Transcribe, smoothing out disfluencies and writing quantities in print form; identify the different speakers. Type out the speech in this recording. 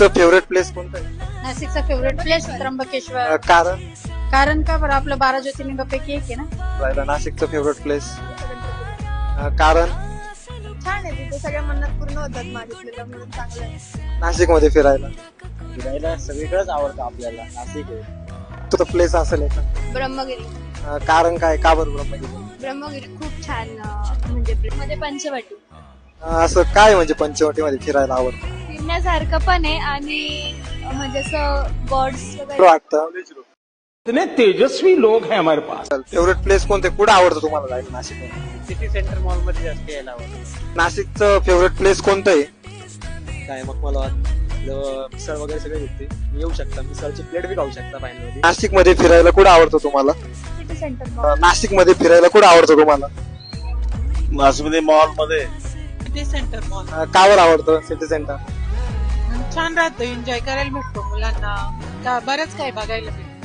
Speaker 1: Favourite place कोणतं आहे?
Speaker 2: नाशिकचा फेवरेट प्लेस त्र्यंबकेश्वर.
Speaker 1: कारण
Speaker 2: का बरं, आपलं 12 ज्योतिर्लिंगापैकी एक आहे ना.
Speaker 1: राहिला नाशिकचं फेवरेट प्लेस. कारण
Speaker 3: छान आहे, तिथे सगळ्या मन्नत पूर्ण होतात माझ्या म्हणून चांगलं आहे.
Speaker 1: नाशिक मध्ये फिरायला
Speaker 4: सगळीकडेच आवडतं आपल्याला. नाशिक आहे
Speaker 1: तो प्लेस असेल याचा.
Speaker 3: ब्रह्मगिरी.
Speaker 1: कारण काय, का बरं ब्रह्मगिरी?
Speaker 3: ब्रह्मगिरी खूप छान म्हणजे मध्ये पंचवटी
Speaker 1: असं काय म्हणजे पंचवटीमध्ये फिरायला आवडतं?
Speaker 3: फिरण्यासारखं पण आहे आणि म्हणजे असं गॉड्स वगैरे
Speaker 1: वाटतं.
Speaker 5: इतने तेजस्वी लोग हैं हमारे पास.
Speaker 1: फेवरेट प्लेस कोणते, कुठं आवडतं तुम्हाला जायला नाशिक?
Speaker 4: सिटी सेंटर मॉल मध्ये जास्त यायला आवडतं.
Speaker 1: नाशिकचं फेवरेट प्लेस कोणतं आहे?
Speaker 4: काय मग मला मिसळ वगैरे सगळे भेटते, येऊ शकता. मिसळची प्लेट बी खाऊ शकता फायनल.
Speaker 1: नाशिक मध्ये फिरायला कुठं आवडतं तुम्हाला?
Speaker 3: सिटी सेंटर
Speaker 1: नाशिक मध्ये फिरायला कुठं आवडतं तुम्हाला?
Speaker 4: नाशिकमध्ये मॉल मध्ये
Speaker 6: सिटी सेंटर मॉल
Speaker 1: का बरं आवडतं सिटी सेंटर?
Speaker 6: छान राहतं, एन्जॉय करायला भेटतो मुलांना, बरंच काही बघायला भेटतं.